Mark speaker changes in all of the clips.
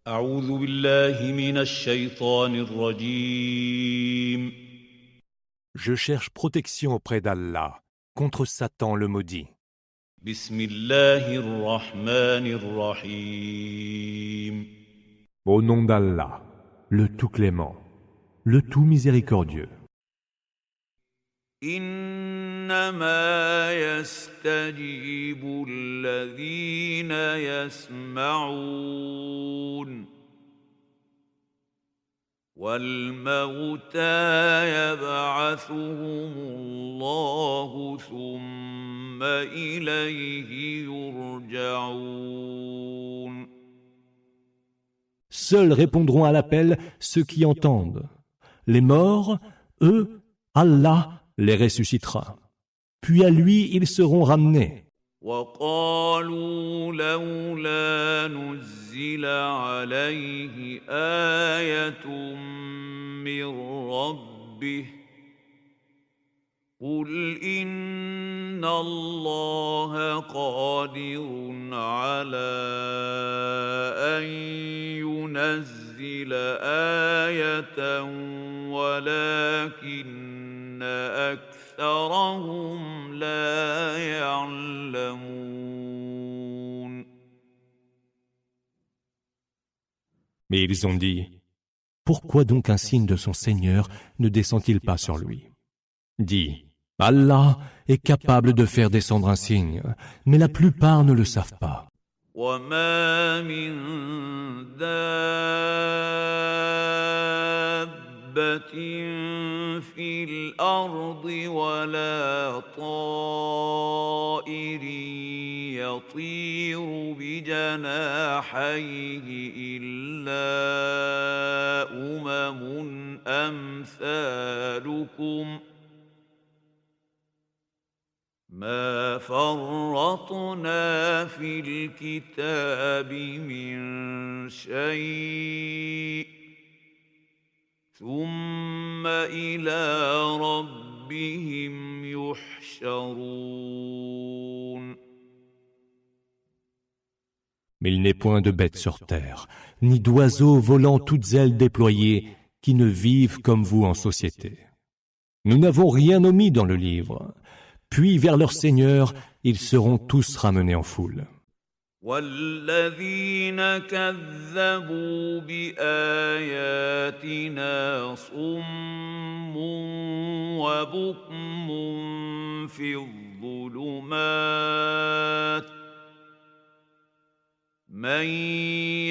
Speaker 1: أعوذ بالله من الشيطان الرجيم.
Speaker 2: Je cherche protection auprès d'Allah contre Satan le maudit.
Speaker 1: بسم الله الرحمن الرحيم.
Speaker 2: Au nom d'Allah, le tout clément, le tout miséricordieux.
Speaker 3: إنما يستجيب الذين يسمعون والموتى يبعثهم الله ثم إليه يرجعون.
Speaker 2: Seuls répondront à l'appel ceux qui entendent. Les morts, eux, Allah les ressuscitera. Puis à lui ils seront ramenés.
Speaker 3: وقالوا لولا نزل عليه آية من ربه قل إن الله قادر على أن ينزل آية ولكن أكثرهم لا يعلمون.
Speaker 2: Mais ils ont dit, pourquoi donc un signe de son Seigneur ne descend-il pas sur lui? Dis, Allah est capable de faire descendre un signe, mais la plupart ne le savent pas.
Speaker 3: وما من دابة في الأرض ولا طائر يطير بجناحيه إلا أمثالكم ما فرطنا في الكتاب من شيء ثم إلى ربهم يحشرون.
Speaker 2: Mais il n'est point de bêtes sur terre, ni d'oiseaux volant toutes ailes déployées, qui ne vivent comme vous en société. Nous n'avons rien omis dans le livre. Puis vers leur Seigneur, ils seront tous ramenés en foule.
Speaker 3: والذين كذبوا بآياتنا صم وبكم في الظلمات من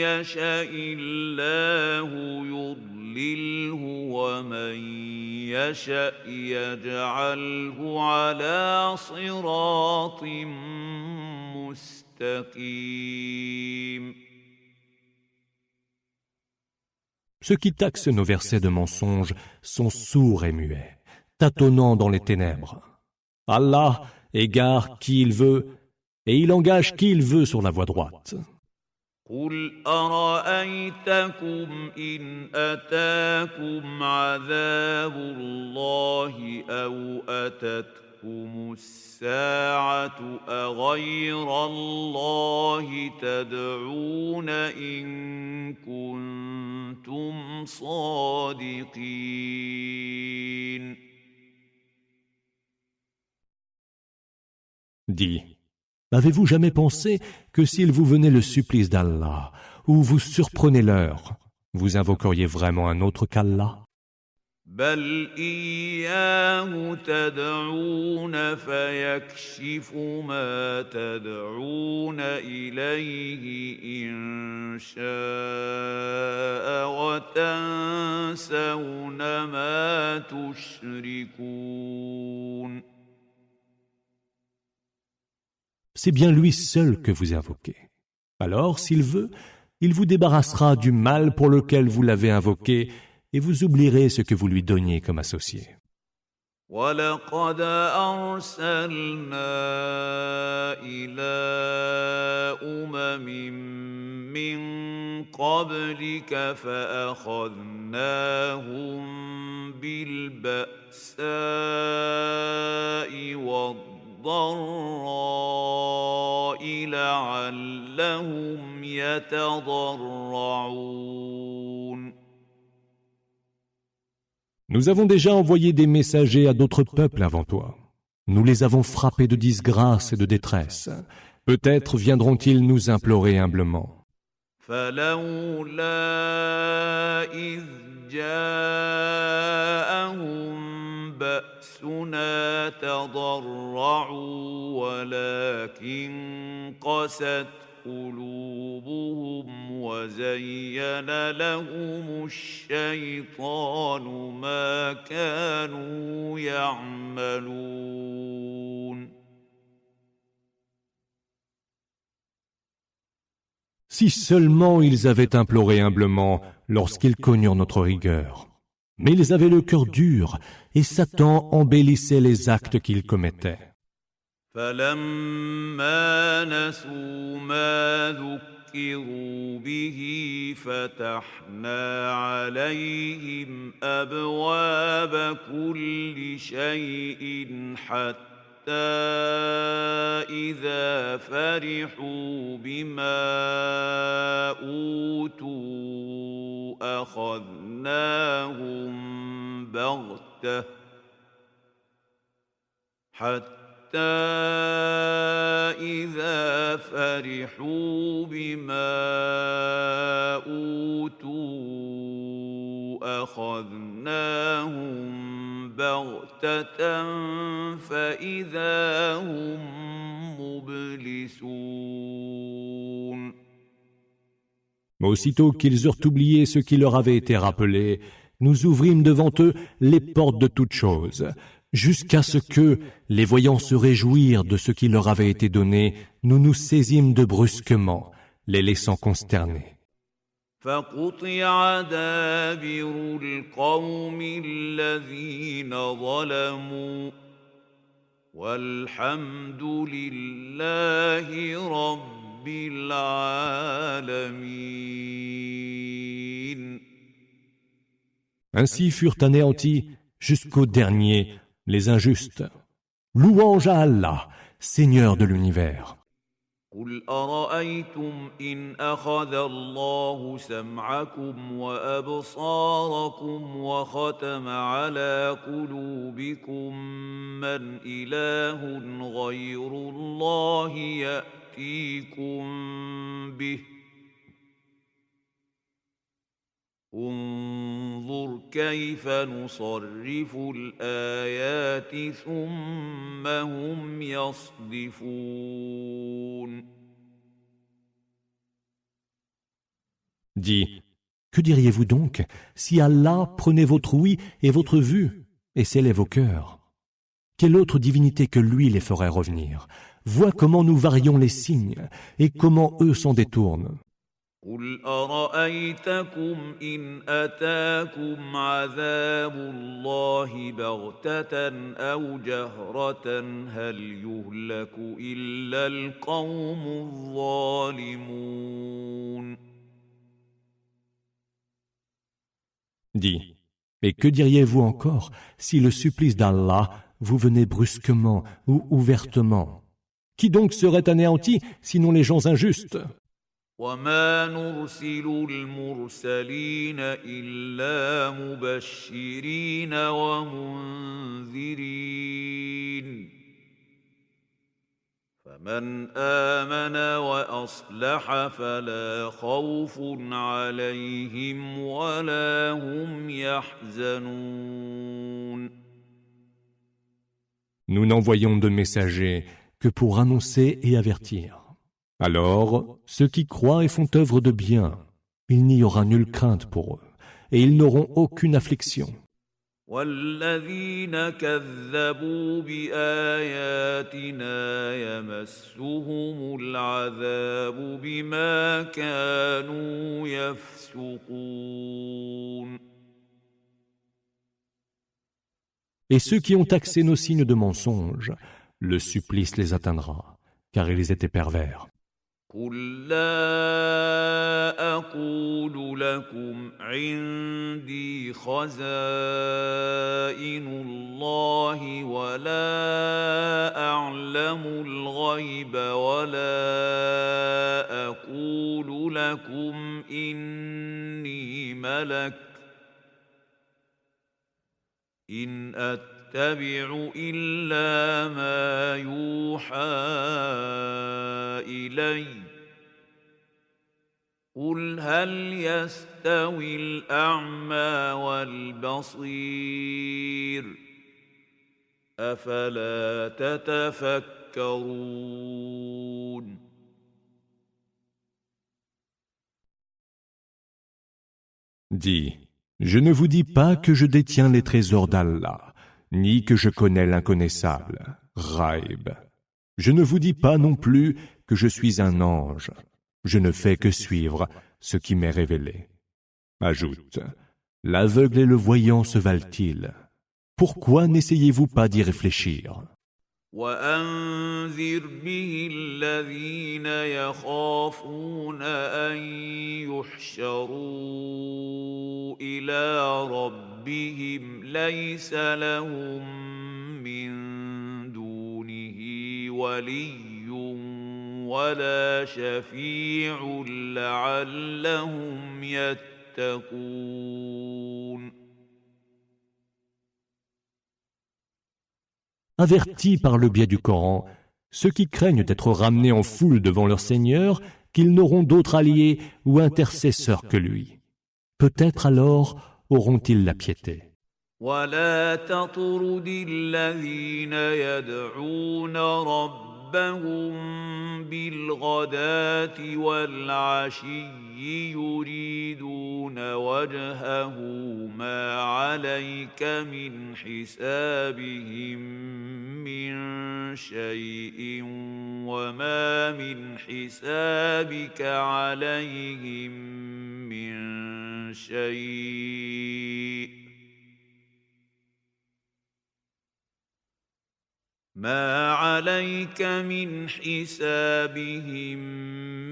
Speaker 3: يشاء الله يضلله ومن يشاء يجعله على صراط مستقيم.
Speaker 2: Ceux qui taxent nos versets de mensonges sont sourds et muets, tâtonnant dans les ténèbres. Allah égare qui il veut, et il engage qui il veut sur la voie droite.
Speaker 3: قل أرأيتكم إن أتاكم عذاب الله أو أتتكم الساعة أغير الله تدعون إن كنتم صادقين.
Speaker 2: Dis, avez-vous jamais pensé que s'il vous venait le supplice d'Allah, ou vous surprenez l'heure, vous invoqueriez vraiment un autre qu'Allah?
Speaker 3: بل إياه تدعون فيكشف ما تدعون إليه إن شاء وتنسون ما تشركون.
Speaker 2: C'est bien lui seul que vous invoquez. Alors, s'il veut, il vous débarrassera du mal pour lequel vous l'avez invoqué et vous oublierez ce que vous lui donniez comme associé.
Speaker 3: وَلَقَدْ أَرْسَلْنَا إِلَىٰ من قبلك فأخذناهم بالبأساء والضراء لعلهم يتضرعون
Speaker 2: Nous avons déjà envoyé des messagers à d'autres peuples avant toi. Nous les avons frappés de disgrâce et de détresse. Peut-être viendront-ils nous implorer humblement.
Speaker 3: فلولا إذ جاءهم بأسنا تضرعوا ولكن قست قلوبهم وزين لهم الشيطان ما كانوا يعملون
Speaker 2: Si seulement ils avaient imploré humblement lorsqu'ils connurent notre rigueur. Mais ils avaient le cœur dur, et Satan embellissait les actes qu'ils commettaient.
Speaker 3: فلما نسوا ما ذكروا به فتحنا عليهم أبواب كل شيء حتى إذا فرحوا بما أوتوا أخذناهم بغتة إذا فرحوا بما أوتوا أخذناهم بغتة فإذا هم مبلسون
Speaker 2: Mais aussitôt qu'ils eurent oublié ce qui leur avait été rappelé, nous ouvrîmes devant eux les portes de toutes choses, jusqu'à ce que, les voyant se réjouir de ce qui leur avait été donné, nous nous saisîmes de brusquement, les laissant consternés.
Speaker 3: فقطع دابر القوم الذين ظلموا والحمد لله رب العالمين.
Speaker 2: Ainsi furent anéantis jusqu'au dernier les injustes. Louange à Allah, Seigneur de l'univers.
Speaker 3: قل أرأيتم إن أخذ الله سمعكم وأبصاركم وختم على قلوبكم من إله غير الله يأتيكم به انظر كيف نصرف الآيات ثم هم يصدفون.
Speaker 2: Dis, que diriez-vous donc si Allah prenait votre ouïe et votre vue et scellait vos cœurs? Quelle autre divinité que lui les ferait revenir? Vois comment nous varions les signes et comment eux s'en détournent.
Speaker 3: قل أرأيتكم إن أتاكم عذاب الله بغتة أو جهرة هل يهلك إلا القوم الظالمون.
Speaker 2: Dis, et que diriez-vous encore si le supplice d'Allah vous venait brusquement ou ouvertement? Qui donc serait anéanti sinon les gens injustes?
Speaker 3: وما نرسل المرسلين إلا مبشرين ومنذرين فمن آمن وأصلح فلا خوف عليهم ولا هم يحزنون.
Speaker 2: Nous n'envoyons de messagers que pour annoncer et avertir. Alors, ceux qui croient et font œuvre de bien, il n'y aura nulle crainte pour eux, et ils n'auront aucune affliction.
Speaker 3: والذين كذبوا بآياتنا يمسهم العذاب بما كانوا يفسقون.
Speaker 2: Et ceux qui ont taxé nos signes de mensonge, le supplice les atteindra, car ils étaient pervers.
Speaker 3: قل لا أقول لكم عندي خزائن الله ولا أعلم الغيب ولا أقول لكم إني ملك إن أتبع إلا ما يوحى إلي قل هل يستوي الأعمى والبصير أفلا تتفكرون
Speaker 2: Dis, je ne vous dis pas que je détiens les trésors d'Allah, ni que je connais l'inconnaissable, Ghaib. Je ne vous dis pas non plus que je suis un ange. Je ne fais que suivre ce qui m'est révélé. Ajoute, l'aveugle et le voyant se valent-ils? Pourquoi n'essayez-vous pas d'y réfléchir?
Speaker 3: وأنذر به الذين يخافون أن يحشروا إلى ربهم ليس لهم من دونه ولي ولا شفيع لعلهم يتقون
Speaker 2: Avertis par le biais du Coran, ceux qui craignent d'être ramenés en foule devant leur Seigneur, qu'ils n'auront d'autre allié ou intercesseur que lui. Peut-être alors auront-ils la piété.
Speaker 3: ولا تطرد الذين يدعون ربهم بالغداة والعشي يريدون وجهه ما عليك من حسابهم من شيء وما من حسابك عليهم من شيء ما عليك من حسابهم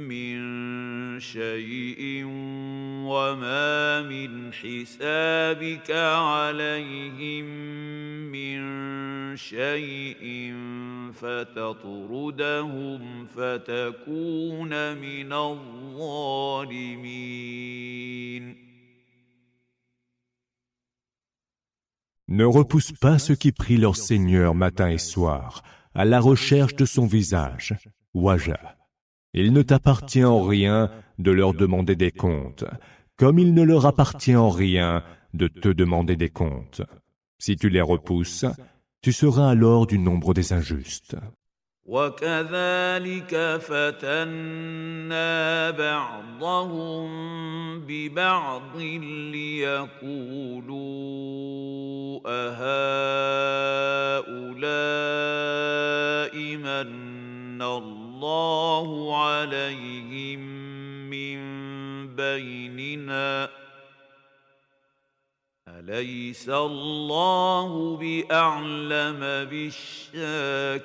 Speaker 3: من شيء وما من حسابك عليهم من شيء فتطردهم فتكون من الظالمين
Speaker 2: Ne repousse pas ceux qui prient leur Seigneur matin et soir, à la recherche de son visage, Wajah. Il ne t'appartient en rien de leur demander des comptes, comme il ne leur appartient en rien de te demander des comptes. Si tu les repousses, tu seras alors du nombre des injustes.
Speaker 3: وكذلك فتنا بعضهم ببعض ليقولوا أهؤلاء من الله عليهم من بيننا أليس الله بأعلم بالشاكرين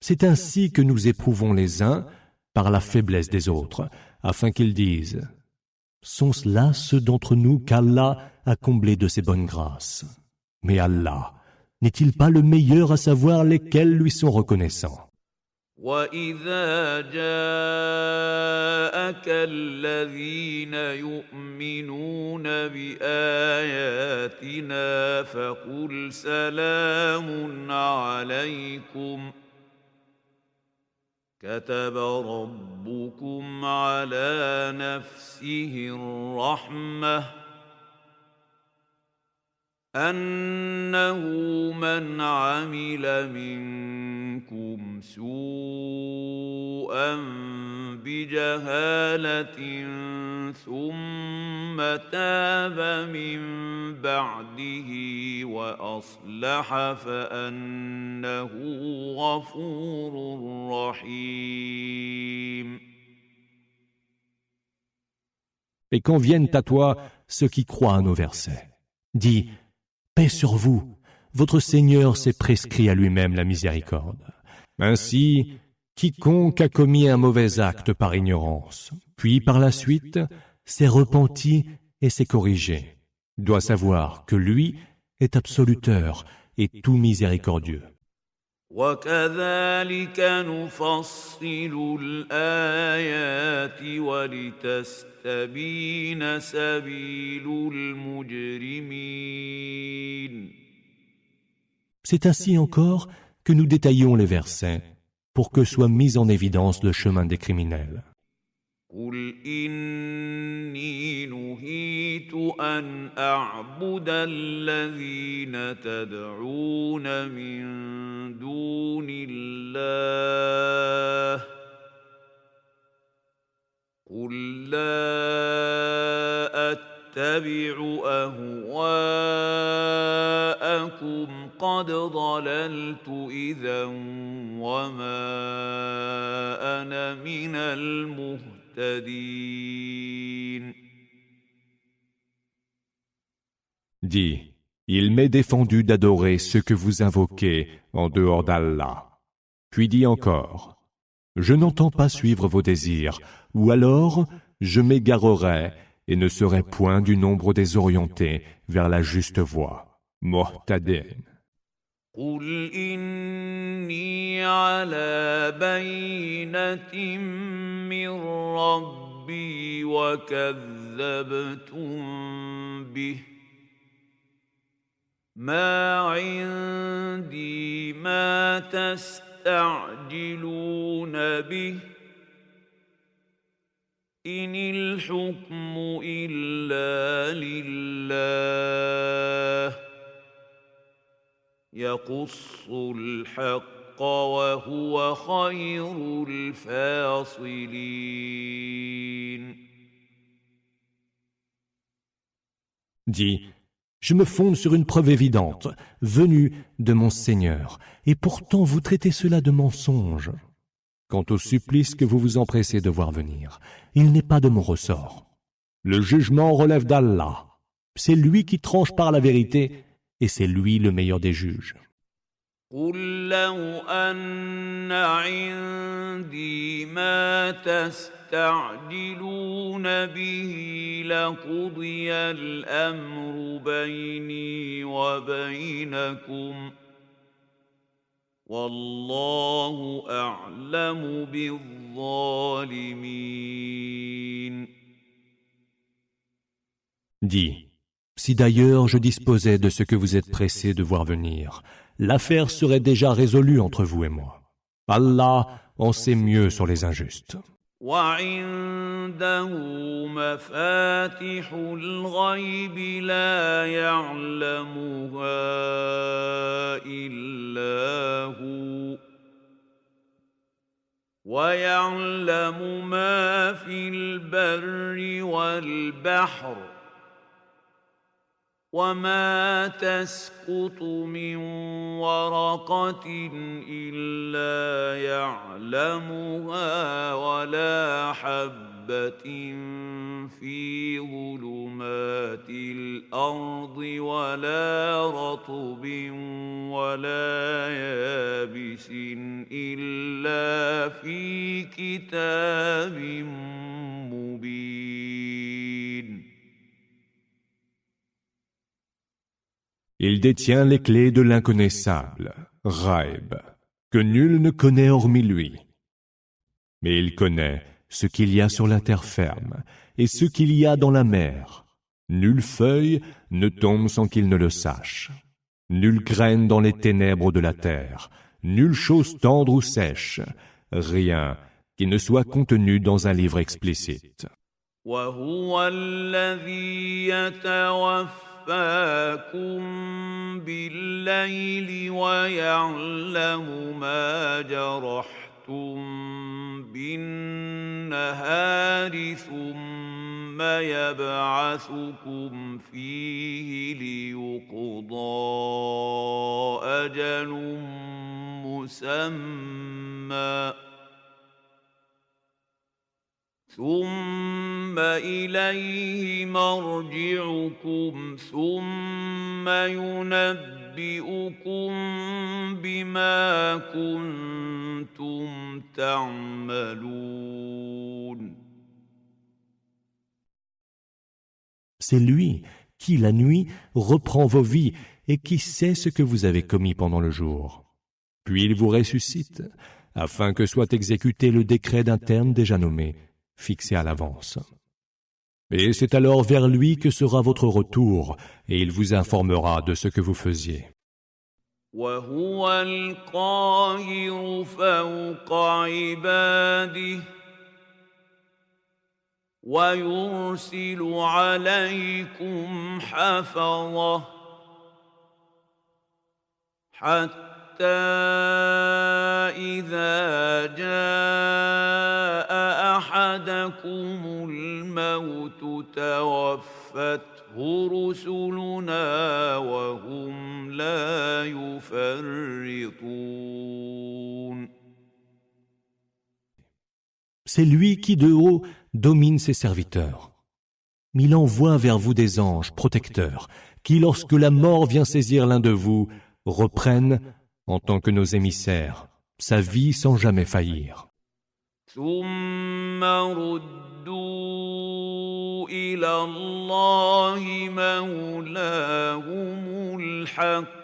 Speaker 2: C'est ainsi que nous éprouvons les uns par la faiblesse des autres, afin qu'ils disent « Sont-ce là ceux d'entre nous qu'Allah a comblés de ses bonnes grâces? Mais Allah, n'est-il pas le meilleur à savoir lesquels lui sont reconnaissants ?»
Speaker 3: وَإِذَا جَاءَكَ الَّذِينَ يُؤْمِنُونَ بِآيَاتِنَا فَقُلْ سَلَامٌ عَلَيْكُمْ كَتَبَ رَبُّكُمْ عَلَى نَفْسِهِ الرَّحْمَةَ أنه من عمل منكم سوءا بجهالة ثم تاب من بعده وأصلح فأنه غفور رحيم.
Speaker 2: Et quand viennent à toi ceux qui croient à nos versets, dis paix sur vous, votre Seigneur s'est prescrit à lui-même la miséricorde. Ainsi, quiconque a commis un mauvais acte par ignorance, puis par la suite s'est repenti et s'est corrigé, doit savoir que lui est absoluteur et tout miséricordieux.
Speaker 3: وكذلك نفصل الآيات ولتستبين سبيل المجرمين.
Speaker 2: C'est ainsi encore que nous détaillons les versets pour que soit mis en évidence le chemin des criminels.
Speaker 3: قل إني نهيت أن أعبد الذين تدعون من دون الله قل لا أتبع أهواءكم قد ضللت إذا وما أنا من المهتدين.
Speaker 2: Dis, il m'est défendu d'adorer ceux que vous invoquez en dehors d'Allah. Puis dis encore, je n'entends pas suivre vos désirs, ou alors je m'égarerai et ne serai point du nombre des orientés vers la juste voie. Muhtadin.
Speaker 3: قل إني على بينة من ربي وكذبتم به ما عندي ما تستعجلون به إن الحكم إلا لله يقص الحق وهو خير الفاصلين.
Speaker 2: Dis, je me fonde sur une preuve évidente, venue de mon Seigneur, et pourtant vous traitez cela de mensonge. Quant au supplice que vous vous empressez de voir venir, il n'est pas de mon ressort. Le jugement relève d'Allah. C'est lui qui tranche par la vérité, et c'est lui le meilleur des juges.
Speaker 3: قل لو أن عندي ما تستعجلون به لقضي الأمر بيني وبينكم والله أعلم بالظالمين.
Speaker 2: Dis, si d'ailleurs je disposais de ce que vous êtes pressés de voir venir, l'affaire serait déjà résolue entre vous et moi. Allah en sait mieux sur les injustes.
Speaker 3: وعنده مفاتح الغيب لا يعلمها إلا هو ويعلم ما في البر والبحر وما تسقط من ورقة إلا يعلمها ولا حبة في ظلمات الأرض ولا رطب ولا يابس إلا في كتاب مبين.
Speaker 2: Il détient les clés de l'inconnaissable, Ghaib, que nul ne connaît hormis lui. Mais il connaît ce qu'il y a sur la terre ferme et ce qu'il y a dans la mer. Nulle feuille ne tombe sans qu'il ne le sache. Nulle graine dans les ténèbres de la terre, nulle chose tendre ou sèche, rien qui ne soit contenu dans un livre explicite.
Speaker 3: وهو الذي يتوفاكم بالليل ويعلم ما جرحتم بالنهار ثم يبعثكم فيه ليقضى أجل مسمى ثم إليه مرجعكم ثم ينبئكم بما كنتم تعملون.
Speaker 2: C'est lui qui, la nuit, reprend vos vies et qui sait ce que vous avez commis pendant le jour. puis il vous ressuscite, afin que soit exécuté le décret d'un terme déjà nommé, fixé à l'avance. Et c'est alors vers lui que sera votre retour, et il vous informera de ce que vous faisiez.
Speaker 3: وهو القاهر فوق عباده ويرسل عليكم حفظه حتى إذا جاء أحدكم الموت توفته رسلنا وهم لا يفرطون.
Speaker 2: C'est lui qui de haut domine ses serviteurs. Il envoie vers vous des anges protecteurs qui, lorsque la mort vient saisir l'un de vous, reprennent, en tant que nos émissaires, sa vie sans jamais faillir.
Speaker 3: ثم ردوا إلى الله مولاهم الحق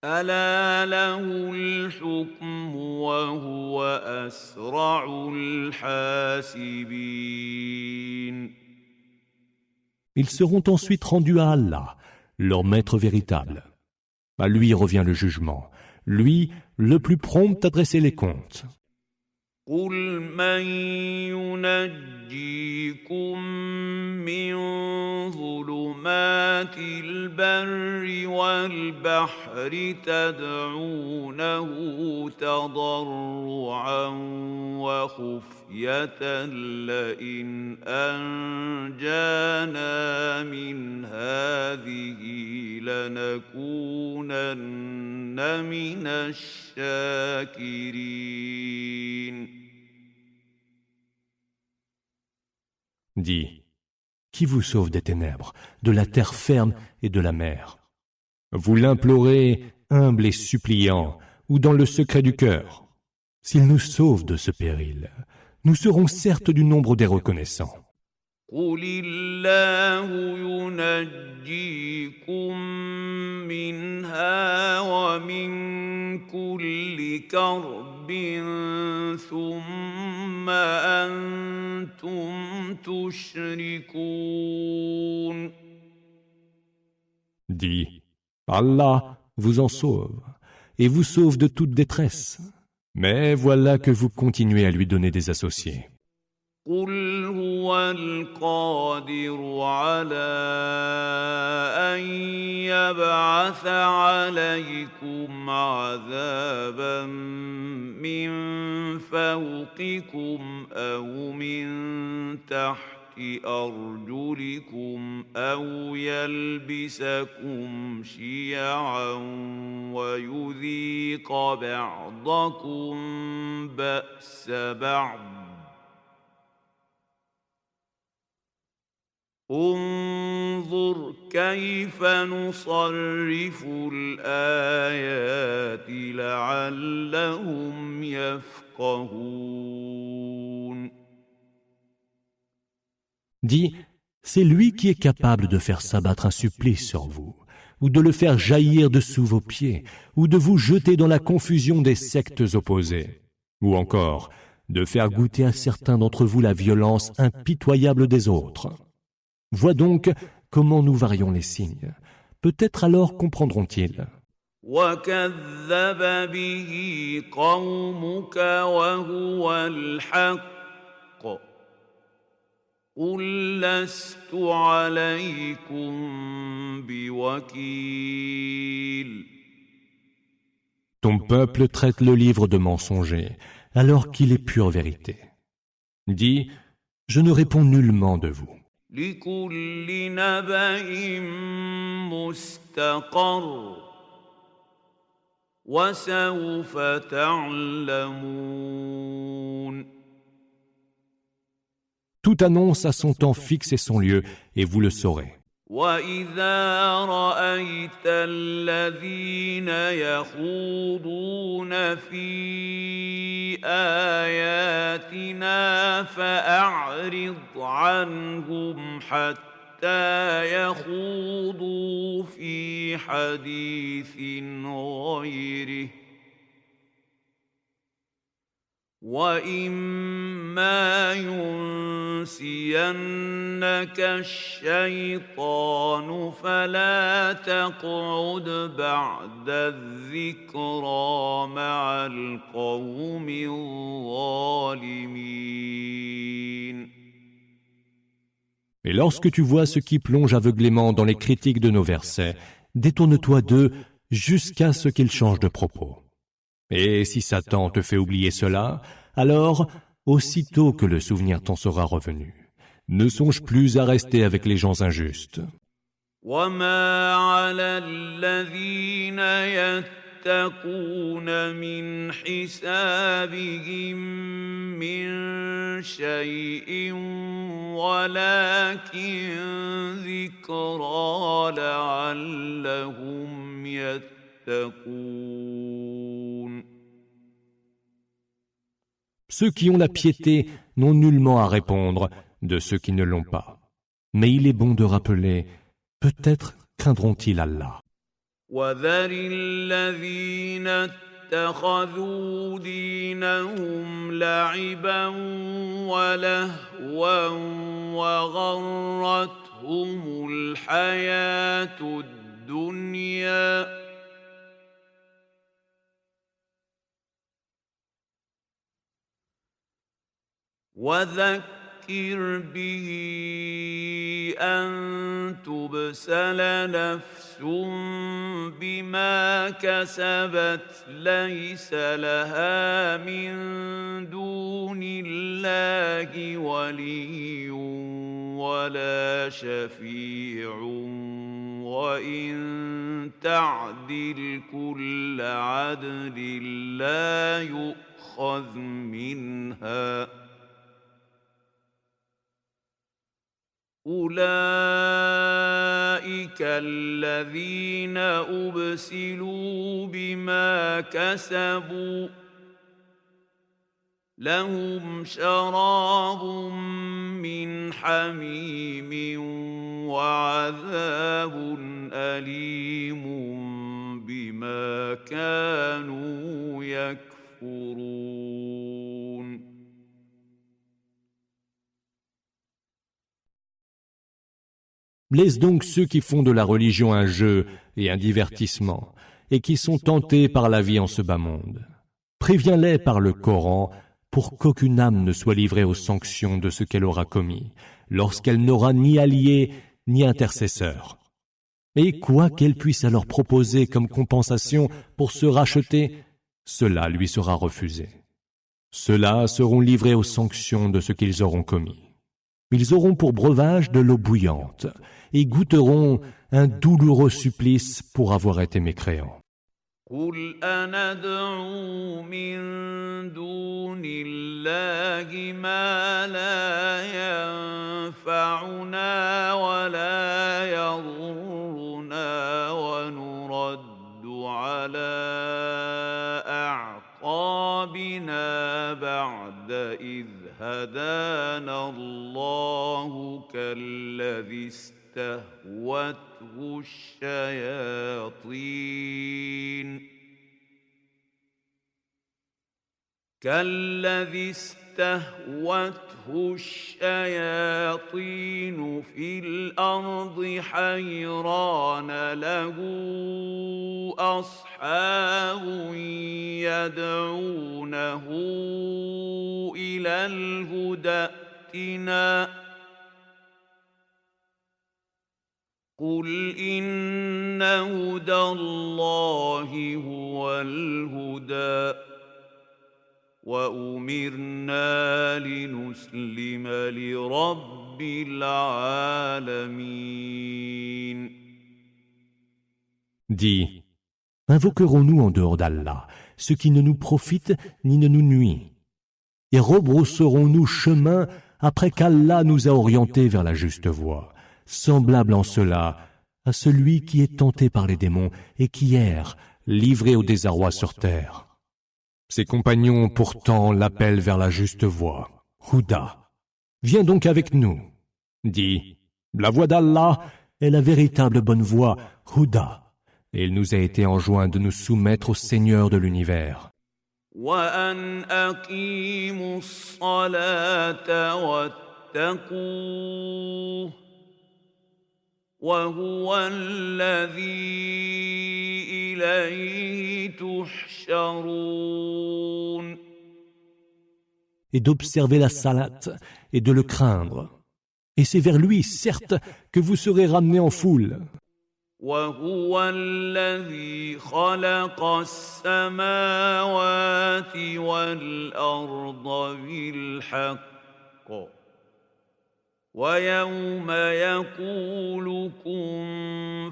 Speaker 3: ألا له الحكم وهو أسرع الحاسبين.
Speaker 2: Ils seront ensuite rendus à Allah, leur maître véritable. À lui revient le jugement, lui le plus prompt à dresser les comptes.
Speaker 3: قل من ينجيكم من ظلمات البر والبحر تدعونه تضرعا وخفية لئن أنجانا من هذه لنكونن من الشاكرين.
Speaker 2: Dis, qui vous sauve des ténèbres, de la terre ferme et de la mer? Vous l'implorez, humble et suppliant, ou dans le secret du cœur. S'il nous sauve de ce péril, nous serons certes du nombre des reconnaissants.
Speaker 3: قل الله ينجيكم منها ومن كل كرب ثم أنتم تشركون.
Speaker 2: Dis, Allah vous en sauve, et vous sauve de toute détresse. Mais voilà que vous continuez à lui donner des associés.
Speaker 3: قل هو القادر على أن يبعث عليكم عذابا من فوقكم أو من تحت أرجلكم أو يلبسكم شيعا ويذيق بعضكم بأس بعض. انظر كيف نصرف الآيات لعلهم يفقهون.
Speaker 2: Dis, c'est lui qui est capable de faire s'abattre un supplice sur vous, ou de le faire jaillir dessous vos pieds, ou de vous jeter dans la confusion des sectes opposées, ou encore de faire goûter à certains d'entre vous la violence impitoyable des autres. Vois donc comment nous varions les signes. Peut-être alors comprendront-ils.
Speaker 3: وكذب به قومك وهو الحق قل لست عليكم بوكيل.
Speaker 2: Ton peuple traite le livre de mensonger, alors qu'il est pure vérité. Dis, je ne réponds nullement de vous.
Speaker 3: لكل نبأ مستقر وسوف تعلمون.
Speaker 2: Toute annonce a son temps fixe et son lieu, et vous le saurez.
Speaker 3: وإذا رأيت الذين يخوضون في آياتنا فأعرض عنهم حتى يخوضوا في حديث غيره وإما ينسينك الشيطان فلا تقعد بعد الذكرى مع القوم الظالمين.
Speaker 2: Et lorsque tu vois ceux qui plongent aveuglément dans les critiques de nos versets, détourne-toi d'eux jusqu'à ce qu'ils changent de propos. Et si Satan te fait oublier cela, alors, aussitôt que le souvenir t'en sera revenu, ne songe plus à rester avec les gens injustes.
Speaker 3: وما على الذين يتقون من حسابهم من شيء ولكن ذكرى لعلهم يتقون.
Speaker 2: Ceux qui ont la piété n'ont nullement à répondre de ceux qui ne l'ont pas. Mais il est bon de rappeler, peut-être craindront-ils Allah.
Speaker 3: وَذَرِ الَّذِينَ اتَّخَذُوا دِينَهُمْ لَعِبًا وَلَهْوًا وَغَرَّتْهُمُ الْحَيَاةُ الدُّنْيَا وذكر به أن تبسل نفس بما كسبت ليس لها من دون الله ولي ولا شفيع وإن تعدل كل عدل لا يؤخذ منها أولئك الذين أبسلوا بما كسبوا لهم شراب من حميم وعذاب أليم بما كانوا يكفرون.
Speaker 2: Laisse donc ceux qui font de la religion un jeu et un divertissement, et qui sont tentés par la vie en ce bas monde. Préviens-les par le Coran, pour qu'aucune âme ne soit livrée aux sanctions de ce qu'elle aura commis, lorsqu'elle n'aura ni allié ni intercesseur. Et quoi qu'elle puisse alors proposer comme compensation pour se racheter, cela lui sera refusé. Ceux-là seront livrés aux sanctions de ce qu'ils auront commis. Ils auront pour breuvage de l'eau bouillante et goûteront un douloureux supplice pour avoir été mécréants.
Speaker 3: قل أندعو من دون الله ما لا ينفعنا ولا يضرنا ونرد على أعقابنا بعد إذ هدانا الله كالذي استهوته الشياطين في الأرض حيران له أصحاب يدعونه إلى الهدى ائتنا قل إن هدى الله هو الهدى وأمرنا لنسلم لرب العالمين.
Speaker 2: Dis, invoquerons-nous en dehors d'Allah ce qui ne nous profite ni ne nous nuit? Et rebrousserons-nous chemin après qu'Allah nous a orientés vers la juste voie, semblable en cela à celui qui est tenté par les démons et qui erre, livré au désarroi sur terre. Ses compagnons pourtant l'appellent vers la juste voie, Huda. Viens donc avec nous. Dis, La voie d'Allah est la véritable bonne voie, Huda, et il nous a été enjoint de nous soumettre au Seigneur de l'univers.
Speaker 3: وأن أقيموا الصلاة واتقوه وهو الذي إليه تحشرون.
Speaker 2: Et d'observer la salat et de le craindre. Et c'est vers lui, certes, que vous serez ramenés en foule.
Speaker 3: وهو الذي خلق السماوات والأرض بالحق ويوم يقول كن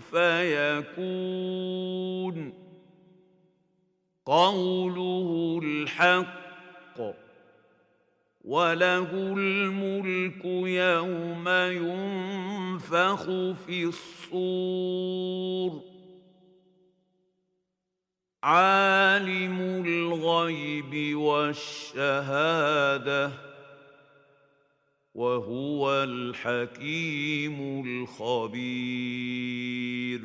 Speaker 3: فيكون قوله الحق وله الملك يوم ينفخ في الصور عالم الغيب والشهادة وهو الحكيم الخبير.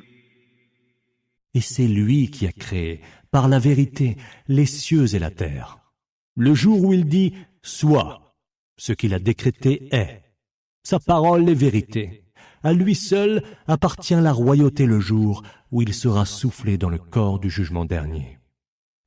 Speaker 2: Et c'est lui qui a créé, par la vérité, les cieux et la terre. Le jour où il dit « Sois », ce qu'il a décrété est. Sa parole est vérité. À lui seul appartient la royauté le jour où il sera soufflé dans le corps du jugement dernier.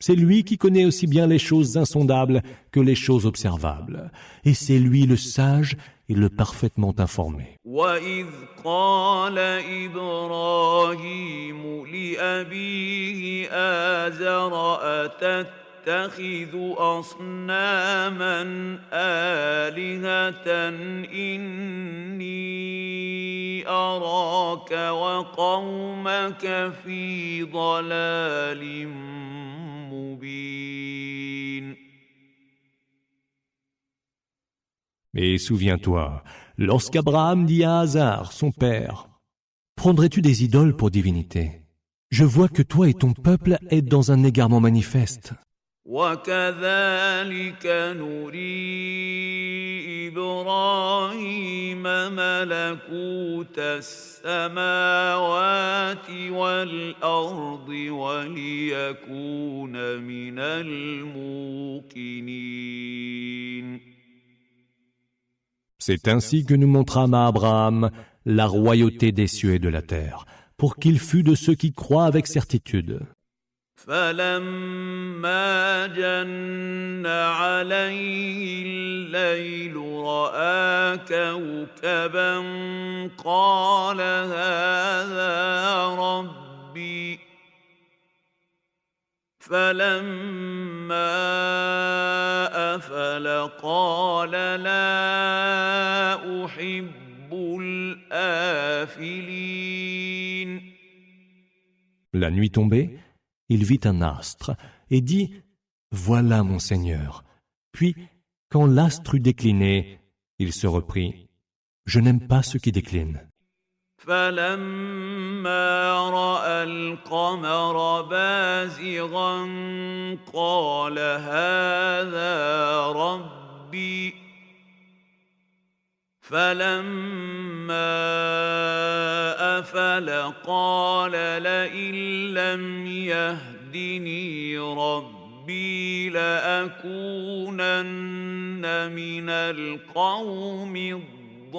Speaker 2: C'est lui qui connaît aussi bien les choses insondables que les choses observables. Et c'est lui le sage et le parfaitement informé.
Speaker 3: وَإِذْ قَالَ إِبْرَاهِيمُ لِأَبِيهِ آزَرَ أَتَتَّخِذُ أَصْنَامًا آلِهَةً إِنِّي أَرَاكَ وَقَوْمَكَ فِي ضَلَالٍ مُبِينٍ.
Speaker 2: Et souviens-toi, lorsqu'Abraham dit à Hazar, son père, « Prendrais-tu des idoles pour divinité ? Je vois que toi et ton peuple êtes dans un égarement manifeste. »
Speaker 3: وَكَذَلِكَ نُرِي إِبْرَاهِيمَ مَلَكُوتَ السَّمَاوَاتِ وَالْأَرْضِ وَلِيَكُونَ مِنَ الْمُوقِنِينَ.
Speaker 2: C'est ainsi que nous montrâmes à Abraham la royauté des cieux et de la terre, pour qu'il fût de ceux qui croient avec certitude.
Speaker 3: فَلَمَّا جَنَّ عَلَيْهِ اللَّيْلُ رَأَىٰ كَوْكَبًا قَالَ هَٰذَا رَبِّي فَلَمَّا أَفَلَ قَالَ لَا أُحِبُّ الْآفِلِينَ.
Speaker 2: La nuit tombée, il vit un astre et dit « Voilà mon Seigneur ». Puis, quand l'astre eut décliné, il se reprit « Je n'aime pas ceux qui déclinent ».
Speaker 3: فَلَمَّا رَأَى الْقَمَرَ بَازِغًا قَالَ هَٰذَا رَبِّي فَلَمَّا أَفَلَ قَالَ لَئِن لَّمْ يَهْدِنِي رَبِّي لَأَكُونَنَّ مِنَ الْقَوْمِ الضَّالِّينَ.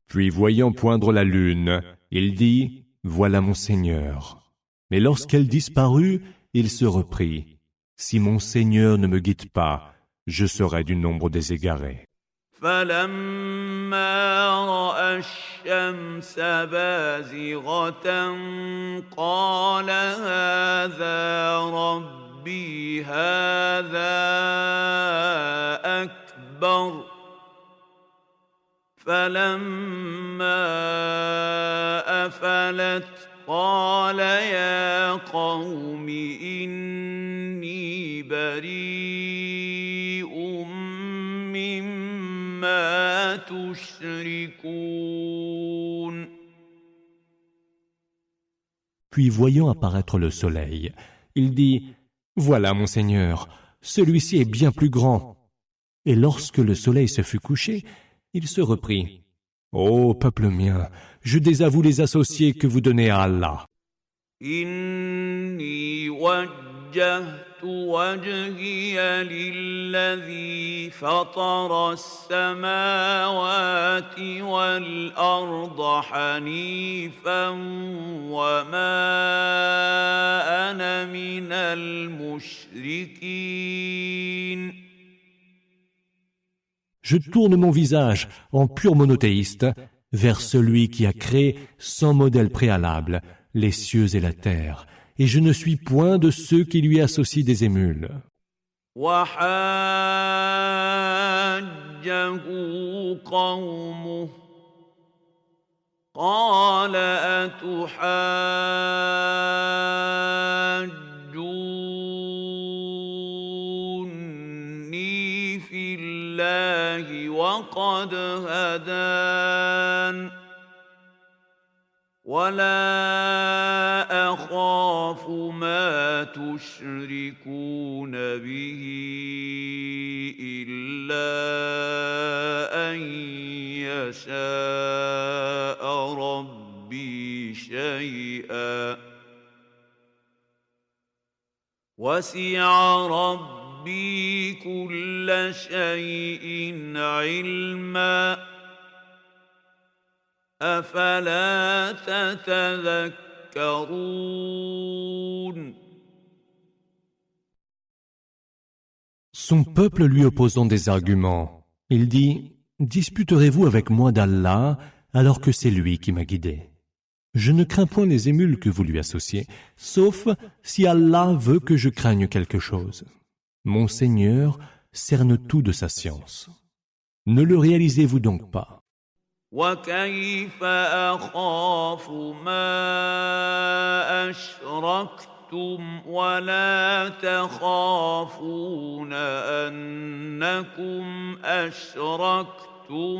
Speaker 2: Puis voyant poindre la lune, il dit « Voilà mon Seigneur ». Mais lorsqu'elle disparut, il se reprit « Si mon Seigneur ne me guide pas, je serai du nombre des égarés. »
Speaker 3: فَلَمَّا رَأَى الشَّمْسَ بَازِغَةً قَالَ هَٰذَا رَبِّي هَٰذَا أَكْبَرُ فَلَمَّا أَفَلَتْ قَالَ يَا قَوْمِ إِنِّي بَرِيءٌ مِّمَّا تُشْرِكُونَ.
Speaker 2: Puis voyant apparaître le soleil, il dit « Voilà mon Seigneur, celui-ci est bien plus grand. Et lorsque le soleil se fut couché, il se reprit. Ô peuple mien, je désavoue les associés que vous donnez à Allah.
Speaker 3: إني وجهت وجهي للذي فطر السماوات والأرض حنيفا وما أنا من المشركين.
Speaker 2: Je tourne mon visage en pur monothéiste vers celui qui a créé sans modèle préalable les cieux et la terre, et je ne suis point de ceux qui lui associent des émules.
Speaker 3: وحاجه قومه قال أتحاجوني في الله وقد هدان ولا أخاف ما تشركون به إلا أن يشاء ربي شيئا وسع ربي كل شيء علما أفلا تتذكرون.
Speaker 2: Son peuple lui opposant des arguments, il dit « Disputerez-vous avec moi d'Allah alors que c'est lui qui m'a guidé ? Je ne crains point les émules que vous lui associez, sauf si Allah veut que je craigne quelque chose. Mon Seigneur cerne tout de sa science. Ne le réalisez-vous donc pas ?
Speaker 3: وكيف أخاف ما أشركتم ولا تخافون أنكم أشركتم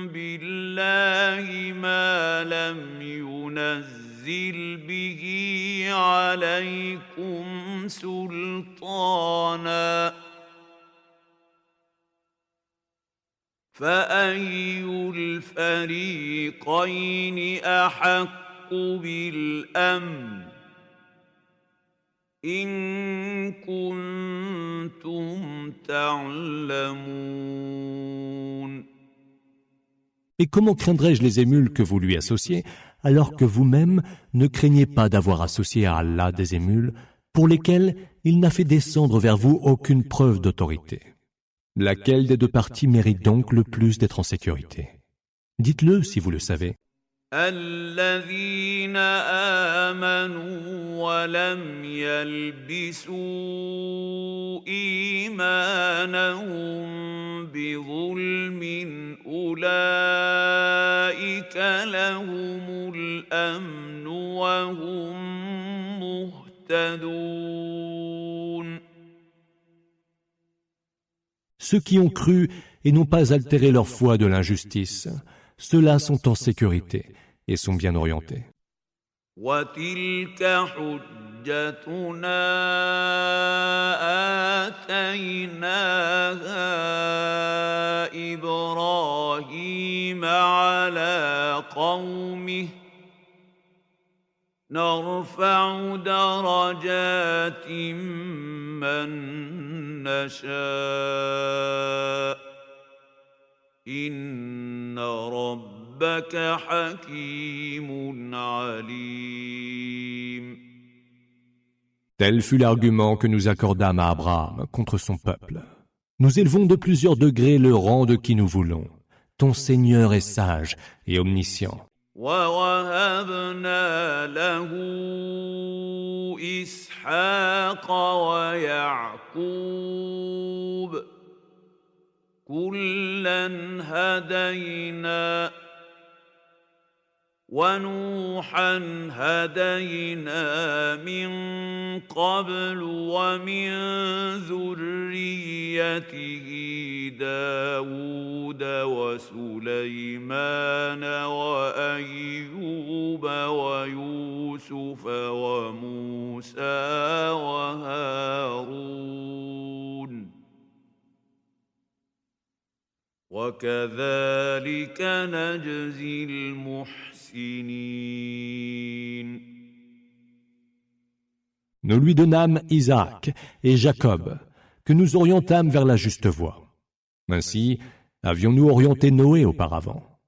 Speaker 3: بالله ما لم ينزل به عليكم سلطانا فأي الفريقين أحق بالأمن إن كنتم تعلمون.
Speaker 2: Et comment craindrais-je les émules que vous lui associez, alors que vous-même ne craignez pas d'avoir associé à Allah des émules pour lesquelles il n'a fait descendre vers vous aucune preuve d'autorité? Laquelle des deux parties mérite donc le plus d'être en sécurité? Dites-le si vous le savez.
Speaker 3: الذين آمنوا ولم يلبسوا إيمانهم بظلم أولئك لهم الأمن وهم مهتدون.
Speaker 2: Ceux qui ont cru et n'ont pas altéré leur foi de l'injustice, ceux-là sont en sécurité et sont bien orientés.
Speaker 3: وتلك حجتنا آتيناها إبراهيم على قومه نرفع درجات من نشاء إن ربك حكيم عليم.
Speaker 2: Tel fut l'argument que nous accordâmes à Abraham contre son peuple. Nous élevons de plusieurs degrés le rang de qui nous voulons. Ton Seigneur est sage et omniscient.
Speaker 3: ووهبنا له إسحاق ويعقوب كلا هدينا ونوحا هدينا من قبل ومن ذريته داود وسليمان وأيوب ويوسف وموسى وهارون وكذلك نجزي المحسنين.
Speaker 2: Nous lui donnâmes Isaac et Jacob, que nous orientâmes vers la juste voie. Ainsi, avions-nous orienté Noé auparavant.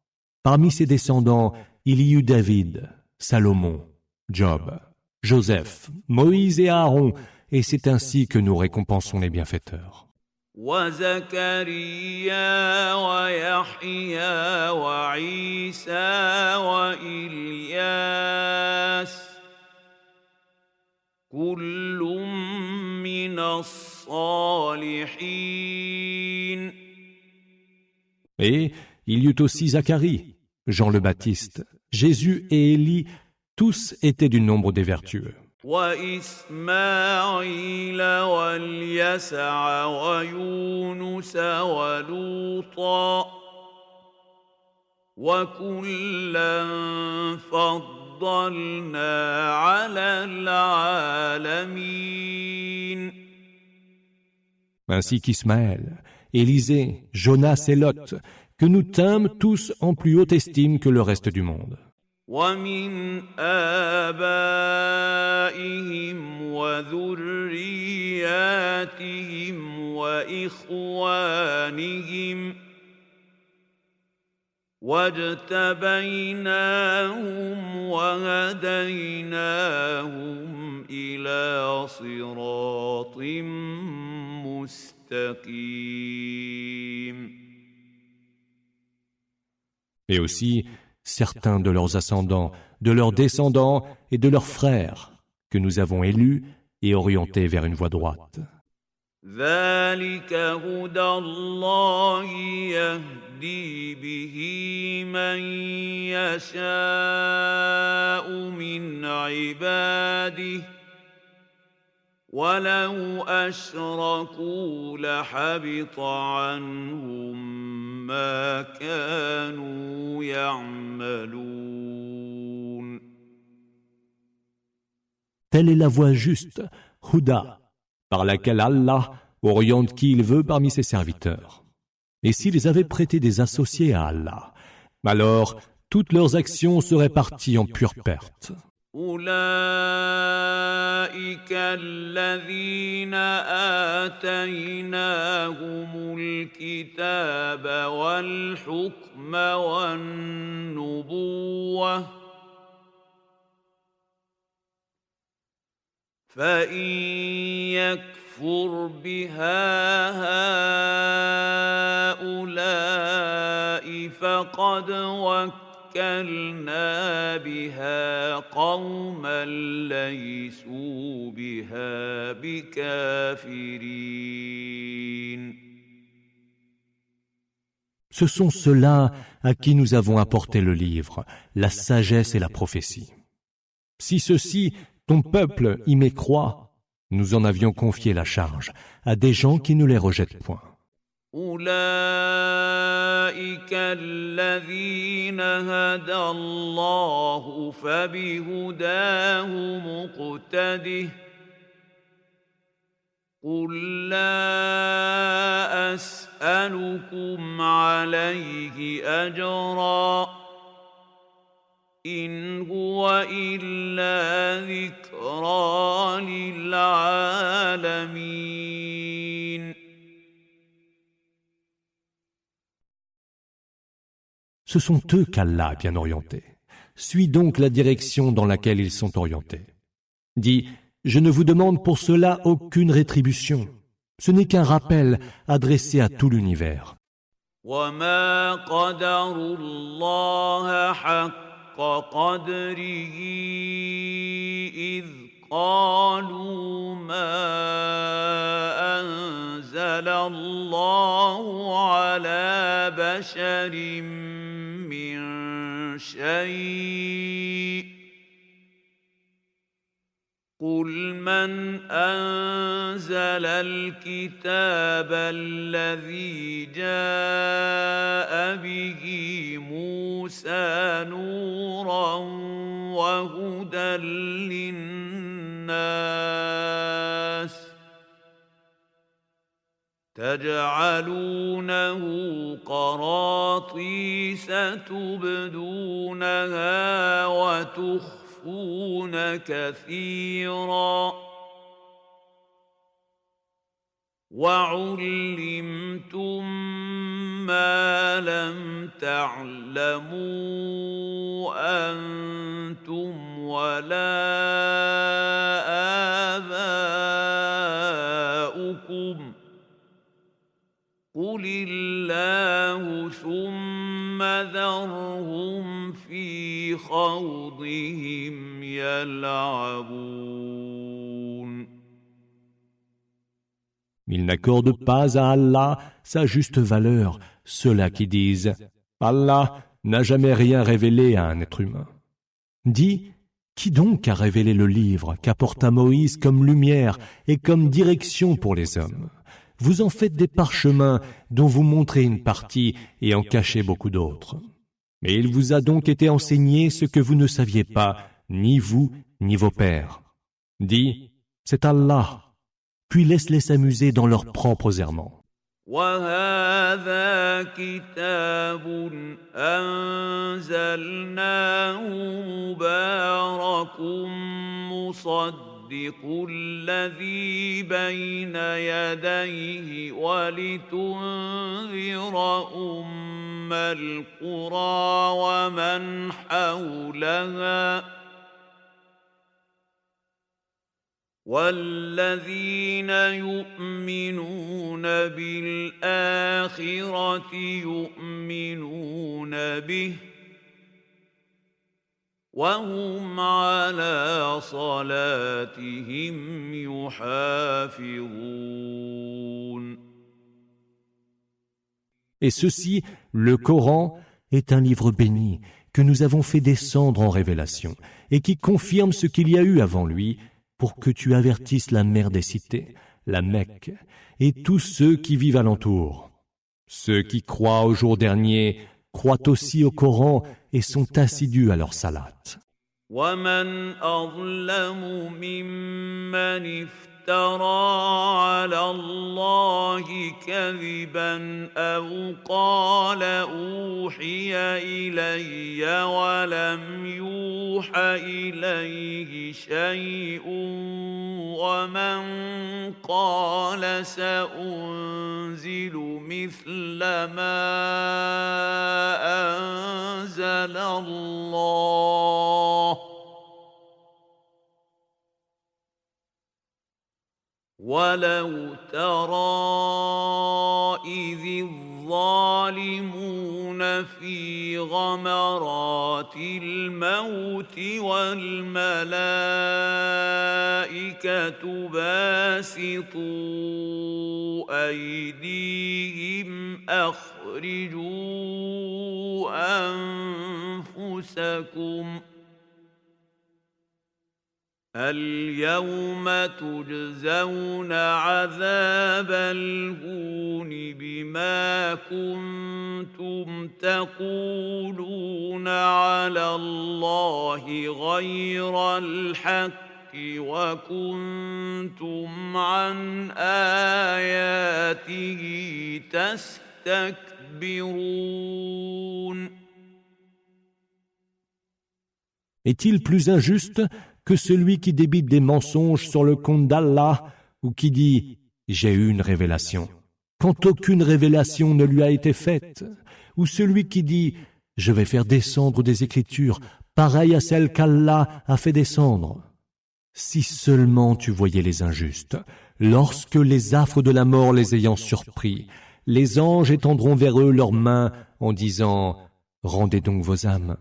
Speaker 2: Parmi ses descendants, il y eut David, Salomon, Job, Joseph, Moïse et Aaron, et c'est ainsi que nous récompensons les bienfaiteurs.
Speaker 3: وزكريا ويحيى وعيسى وإلياس كل من الصالحين.
Speaker 2: Et il y eut aussi Zacharie, Jean le Baptiste, Jésus et Élie, tous étaient du nombre des vertueux.
Speaker 3: وإسماعيل واليسع ويونس ولوطا وكلا فضلنا على العالمين.
Speaker 2: Ainsi qu'Ismaël, Élisée, Jonas et Lot, que nous tînmes tous en plus haute estime que le reste du monde.
Speaker 3: ومن آبائهم وذرياتهم وإخوانهم واجتبيناهم وهديناهم إلى صراط مستقيم.
Speaker 2: Et aussi certains de leurs ascendants, de leurs descendants et de leurs frères, que nous avons élus et orientés vers une voie droite.
Speaker 3: ذلك هدى الله يهدي به من يشاء من عباده ولو أشركوا لحبط عنهم ما كانوا يعملون.
Speaker 2: Telle est la voie juste, Huda, par laquelle Allah oriente qui il veut parmi ses serviteurs. Et s'ils avaient prêté des associés à Allah, alors toutes leurs actions seraient parties en pure perte.
Speaker 3: أولئك الذين آتيناهم الكتاب والحكم والنبوة فإن يكفر بها هؤلاء فقد وكلنا بها قوما ليسوا بها بكافرين.
Speaker 2: Ce sont ceux-là à qui nous avons apporté le livre, la sagesse et la prophétie. Si ceux-ci, ton peuple, y mécroit, nous en avions confié la charge à des gens qui ne les rejettent point.
Speaker 3: أولئك الذين هدى الله فبهداه مقتده قل لا أسألكم عليه أجرا إن هو إلا ذكرى للعالمين.
Speaker 2: Ce sont eux qu'Allah a bien orientés. Suis donc la direction dans laquelle ils sont orientés. Dis, je ne vous demande pour cela aucune rétribution. Ce n'est qu'un rappel adressé à tout l'univers.
Speaker 3: وما قدروا الله حق قدره إذ قالوا ما أنزل الله على بشر من شيء قل من أنزل الكتاب الذي جاء به موسى نورا وهدى للناس تجعلونه قراطيس تبدونها وتخفون كثيرا وعلمتم ما لم تعلموا أنتم ولا آباؤكم قل الله ثم ذرهم في خوضهم يلعبون.
Speaker 2: Ils n'accordent pas à Allah sa juste valeur, ceux-là qui disent « Allah n'a jamais rien révélé à un être humain ». Dis, qui donc a révélé le livre qu'apporta Moïse comme lumière et comme direction pour les hommes? Vous en faites des parchemins dont vous montrez une partie et en cachez beaucoup d'autres. Mais il vous a donc été enseigné ce que vous ne saviez pas, ni vous, ni vos pères. Dis, c'est Allah. Puis laisse-les s'amuser dans leurs propres errements.
Speaker 3: وهذا كتاب أنزلناه مبارك مصدق الذي بين يديه ولتنذر أم القرى ومن حولها والذين يؤمنون بالآخرة يؤمنون به وهم على صلاتهم يحافظون.
Speaker 2: Et ceci, le Coran, est un livre béni que nous avons fait descendre en révélation et qui confirme ce qu'il y a eu avant lui pour que tu avertisses la mère des cités, la Mecque, et tous ceux qui vivent alentour. Ceux qui croient au jour dernier croient aussi au Coran et sont assidus à leur salat.
Speaker 3: ومن أظلم ممن افترى على الله كذبا أو قال أوحي إلي ولم يوح إليه شيء ومن قال سأنزل مثل ما أنزل الله ولو ترى إذ الظالمون في غمرات الموت والملائكة باسطوا أيديهم أخرجوا أنفسكم اليوم تجزون عذاب الهون بما كنتم تقولون على الله غير الحق وكنتم عن آياته تستكبرون.
Speaker 2: Est-il plus injuste que celui qui débite des mensonges sur le compte d'Allah ou qui dit « J'ai eu une révélation » quand aucune révélation ne lui a été faite, ou celui qui dit « Je vais faire descendre des écritures pareilles à celles qu'Allah a fait descendre ». Si seulement tu voyais les injustes, lorsque les affres de la mort les ayant surpris, les anges étendront vers eux leurs mains en disant « Rendez donc vos âmes ».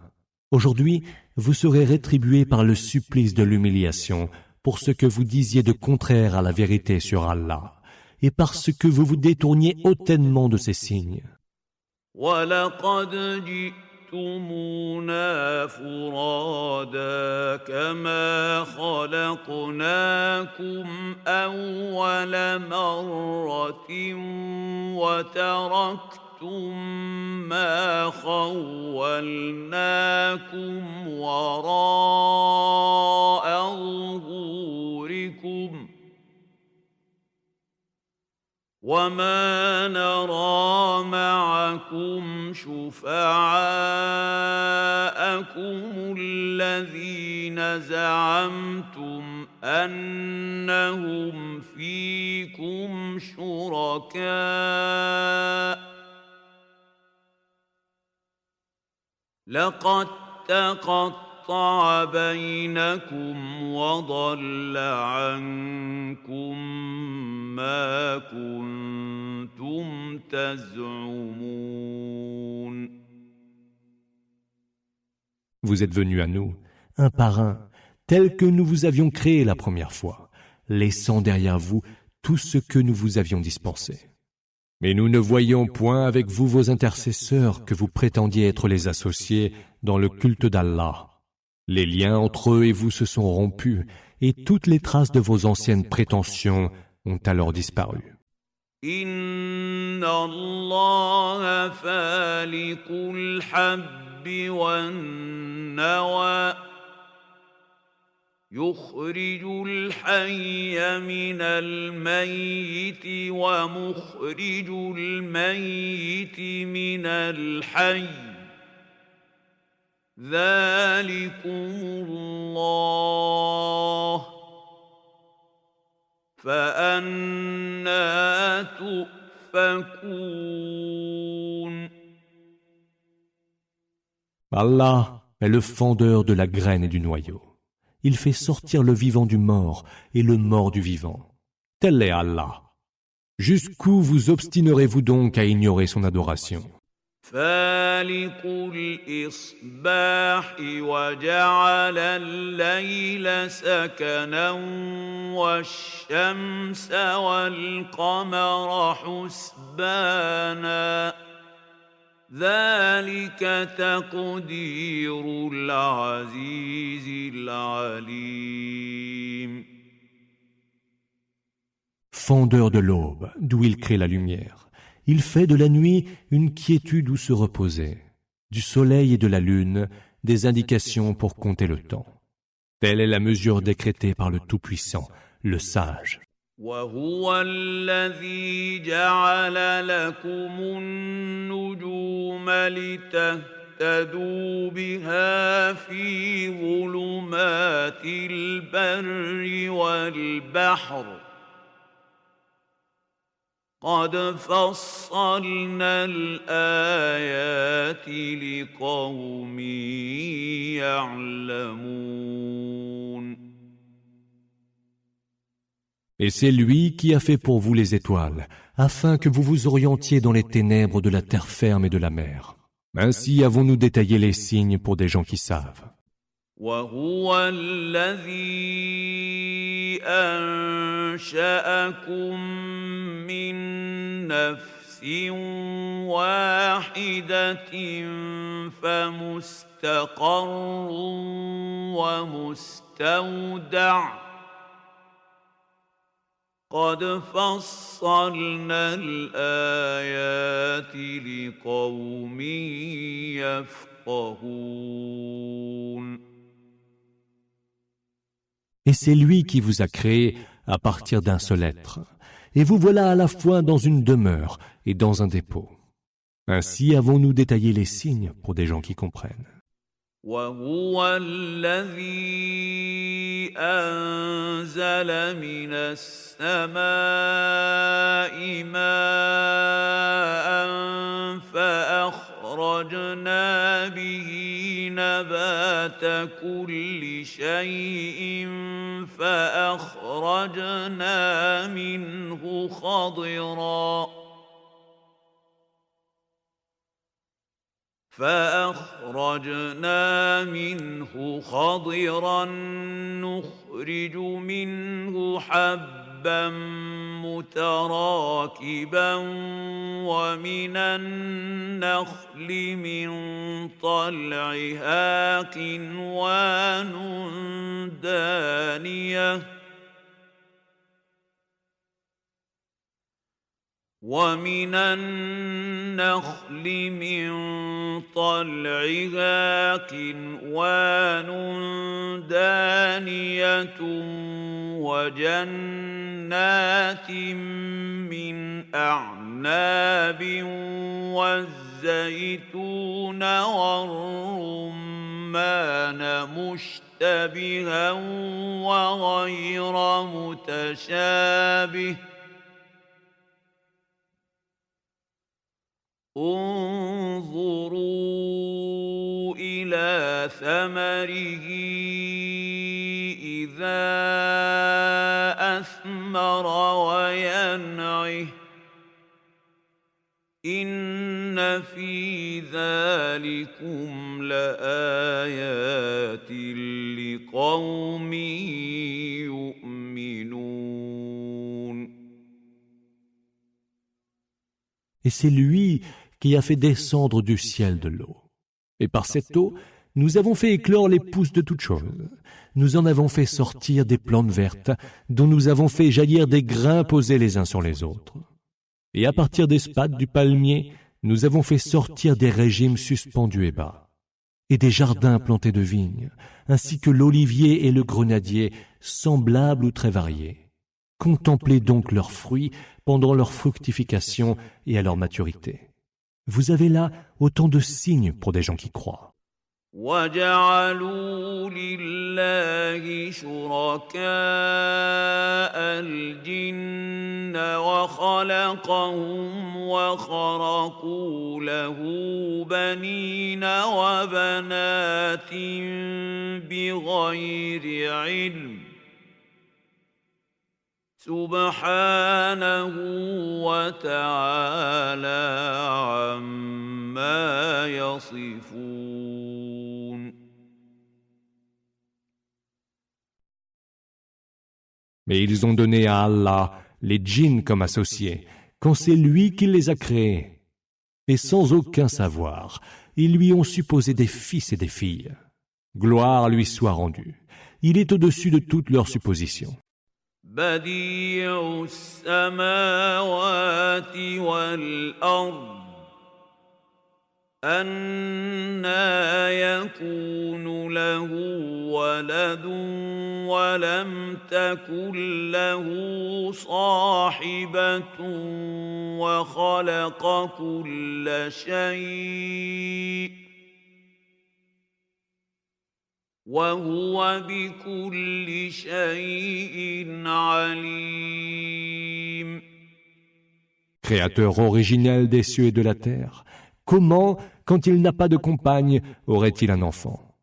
Speaker 2: Aujourd'hui, vous serez rétribués par le supplice de l'humiliation pour ce que vous disiez de contraire à la vérité sur Allah et parce que vous vous détourniez hautement de ces signes.
Speaker 3: وَلَقَدْ جِئْتُمُونَا فُرَادَىٰ كَمَا خَلَقْنَاكُمْ أَوَّلَ مَرَّةٍ وَتَرَكْتُمْ ما خولناكم وراء ظهوركم وما نرى معكم شفعاءكم الذين زعمتم أنهم فيكم شركاء لقد تقطع بينكم وضل عنكم ما كنتم تزعمون.
Speaker 2: Vous êtes venus à nous, un par un, tel que nous vous avions créé la première fois, laissant derrière vous tout ce que nous vous avions dispensé. Mais nous ne voyions point avec vous vos intercesseurs que vous prétendiez être les associés dans le culte d'Allah. Les liens entre eux et vous se sont rompus, et toutes les traces de vos anciennes prétentions ont alors disparu.
Speaker 3: إن الله فالق الحب والنوى يخرج الحي من الميت ومخرج الميت من الحي ذلكم الله فأنى تؤفكون.
Speaker 2: Allah est le fondeur de la graine et du noyau. Il fait sortir le vivant du mort et le mort du vivant. Tel est Allah. Jusqu'où vous obstinerez-vous donc à ignorer son adoration?
Speaker 3: فالق الإصباح وجعل الليل سكنا والشمس والقمر حسبانا ذلك تقدير العزيز العليم.
Speaker 2: Fondeur de l'aube, d'où il crée la lumière. Il fait de la nuit une quiétude où se reposer, du soleil et de la lune des indications pour compter le temps. Telle est la mesure décrétée par le Tout-Puissant, le Sage.
Speaker 3: وهو الذي جعل لكم النجوم لتهتدوا بها في ظلمات البر والبحر قد فصلنا الآيات لقوم يعلمون.
Speaker 2: Et c'est lui qui a fait pour vous les étoiles, afin que vous vous orientiez dans les ténèbres de la terre ferme et de la mer. Ainsi avons-nous détaillé les signes pour des gens qui savent.
Speaker 3: وهو الذي أنشأكم من نفس واحدة فمستقر ومستودع قد فصلنا الآيات لقوم يفقهون.
Speaker 2: Et c'est lui qui vous a créé à partir d'un seul être. Et vous voilà à la fois dans une demeure et dans un dépôt. Ainsi avons-nous détaillé les signes pour des gens qui comprennent.
Speaker 3: وهو الذي أنزل من السماء ماء فأخرجنا به نبات كل شيء فأخرجنا منه خضرا نخرج منه حبا متراكبا ومن النخل من طلعها قنوان دانية ومن النخل من طلعها قنوان دانية وجنات من أعناب والزيتون والرمان مشتبها وغير متشابه انظروا إلى ثمره إذا أثمر وينعه إن في ذلكم لآيات لقوم يؤمنون.
Speaker 2: Et c'est lui qui a fait descendre du ciel de l'eau. Et par cette eau, nous avons fait éclore les pousses de toutes choses. Nous en avons fait sortir des plantes vertes, dont nous avons fait jaillir des grains posés les uns sur les autres. Et à partir des spathes du palmier, nous avons fait sortir des régimes suspendus et bas, et des jardins plantés de vignes, ainsi que l'olivier et le grenadier, semblables ou très variés. Contemplez donc leurs fruits pendant leur fructification et à leur maturité. Vous avez là autant de signes pour des gens qui croient.
Speaker 3: وَجَعَلُوا لِلَّهِ شُرَكَاءَ الْجِنَّ وَخَلَقَهُمْ وَخَرَقُوا لَهُ بَنِينَ وَبَنَاتٍ بِغَيْرِ عِلْمٍ سبحانه وتعالى عما يصفون.
Speaker 2: Mais ils ont donné à Allah les djinns comme associés, quand c'est lui qui les a créés. Et sans aucun savoir, ils lui ont supposé des fils et des filles. Gloire lui soit rendue. Il est au-dessus de toutes leurs suppositions.
Speaker 3: بديع السماوات والأرض أنى يكون له ولد ولم تكن له صاحبة وخلق كل شيء وهو بكل شيء عليم.
Speaker 2: Créateur originel des cieux et de la terre, comment, quand il n'a pas de compagne, aurait-il un enfant?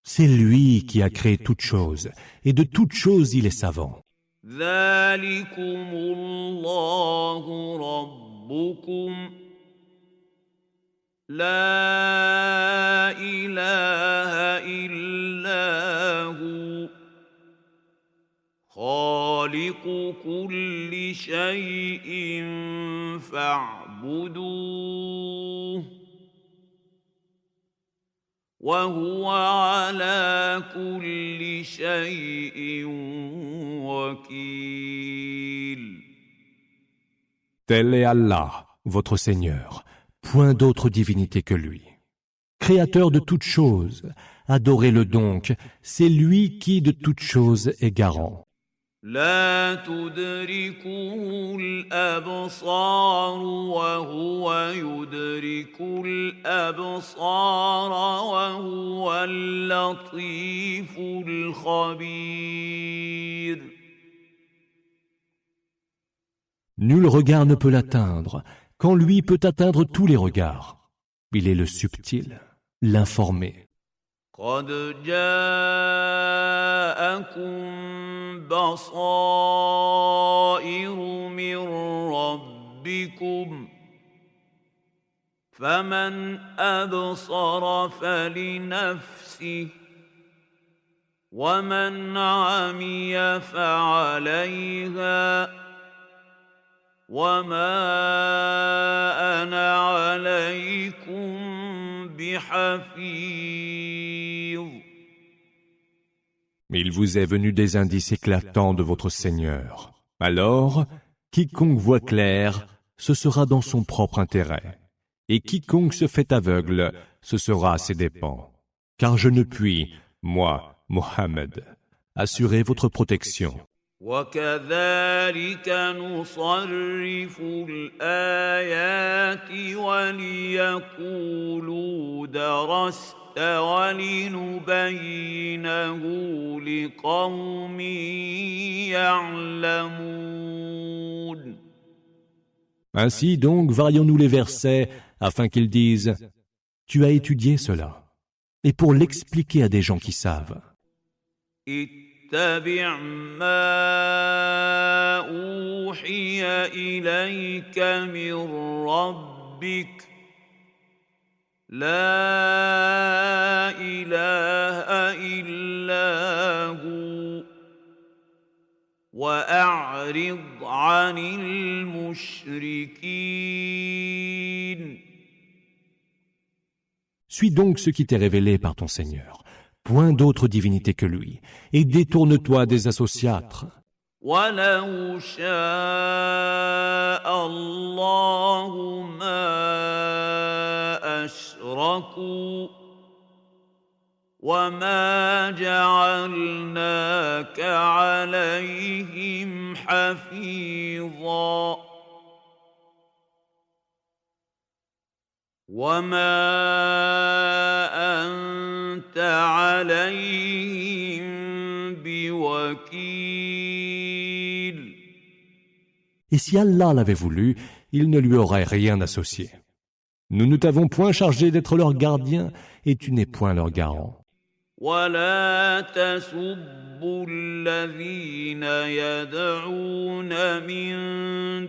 Speaker 2: C'est lui qui a créé toutes choses, et de toutes choses il est savant.
Speaker 3: ذلكم الله ربكم لا إله إلا هو خالق كل شيء فاعبدوه وهو على كل شيء وكيل.
Speaker 2: Tel est Allah, votre Seigneur, point d'autre divinité que lui. Créateur de toutes choses, adorez-le donc, c'est lui qui de toutes choses est garant.
Speaker 3: لا تدركه الأبصار وهو يدرك الأبصار وهو اللطيف الخبير.
Speaker 2: Nul regard ne peut l'atteindre, quand lui peut atteindre tous les regards. Il est le subtil, l'informé.
Speaker 3: قد جاءكم بصائر من ربكم فمن أبصر فلنفسه ومن عمي فعليها وما أنا عليكم بحفيظ.
Speaker 2: Il vous est venu des indices éclatants de votre Seigneur. Alors, quiconque voit clair, ce sera dans son propre intérêt. Et quiconque se fait aveugle, ce sera à ses dépens. Car je ne puis, moi, Mohammed, assurer votre protection.
Speaker 3: وكذلك نصرف الآيات وليقولوا درست ولنبينه لقوم يعلمون.
Speaker 2: Ainsi donc varions-nous les versets afin qu'ils disent « Tu as étudié cela » et pour l'expliquer à des gens qui savent.
Speaker 3: اتبع ما أوحي إليك من ربك لا إله إلا هو وأعرض عن المشركين.
Speaker 2: Suis donc ce qui t'est révélé par ton Seigneur. Point d'autre divinité que lui, et détourne-toi des associatres.
Speaker 3: ولو شاء الله ما أشركوا وما جعلناك عليهم حفيظا وما أنت عليهم بوكيل.
Speaker 2: Et si Allah l'avait voulu, il ne lui aurait rien associé. Nous ne t'avons point chargé d'être leur gardien, et tu n'es point leur garant.
Speaker 3: ولا تسبوا الذين يدعون من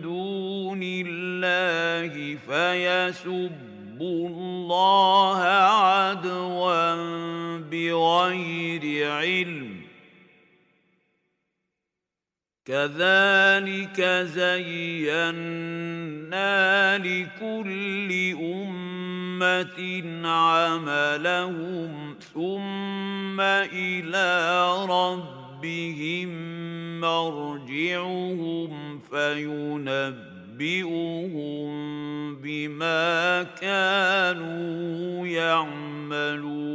Speaker 3: دون الله فيسبوا الله عدوا بغير علم كذلك زينا لكل أمة عملهم ثم إلى ربهم مرجعهم فينبئهم بما كانوا يعملون.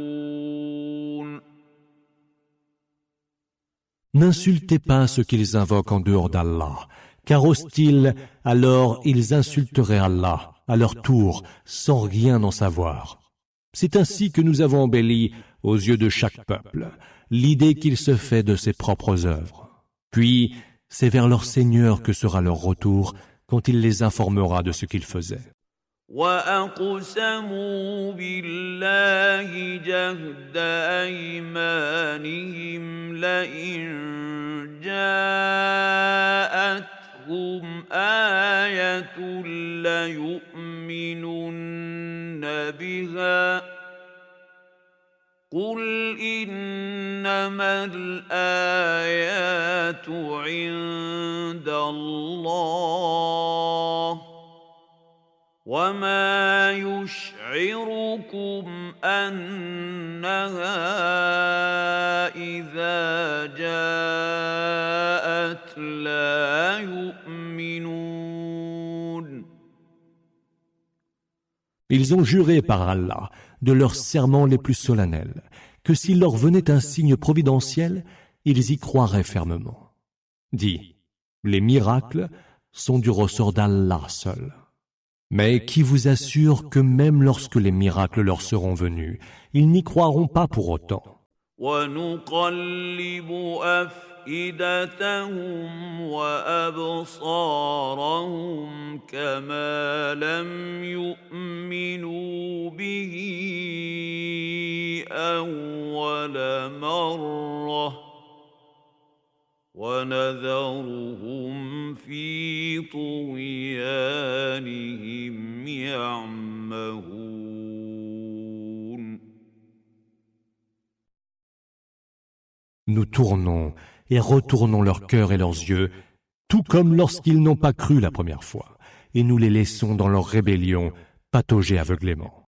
Speaker 2: N'insultez pas ceux qu'ils invoquent en dehors d'Allah, car hostiles, alors ils insulteraient Allah, à leur tour, sans rien en savoir. C'est ainsi que nous avons embelli, aux yeux de chaque peuple, l'idée qu'il se fait de ses propres œuvres. Puis, c'est vers leur Seigneur que sera leur retour, quand il les informera de ce qu'ils faisaient.
Speaker 3: وأقسموا بالله جهد أيمانهم لئن جاءتهم آية ليؤمنن بها قل إنما الآيات عند الله وما يشعركم أنها إذا جاءت لا يؤمنون.
Speaker 2: Ils ont juré par Allah, de leurs serments les plus solennels, que s'il leur venait un signe providentiel, ils y croiraient fermement. Dis, les miracles sont du ressort d'Allah seul. Mais qui vous assure que même lorsque les miracles leur seront venus, ils n'y croiront pas pour autant.
Speaker 3: وَنُقَلِّبُ أَفْئِدَتَهُمْ وَأَبْصَارَهُمْ كَمَا لَمْ يُؤْمِنُوا بِهِ أَوَّلَ مَرَّةٍ وَنَذَرُهُمْ فِي طُغْيَانِهِمْ يَعْمَهُونَ.
Speaker 2: Nous tournons et retournons leur cœur et leurs yeux, tout comme lorsqu'ils n'ont pas cru la première fois, et nous les laissons dans leur rébellion patauger aveuglément.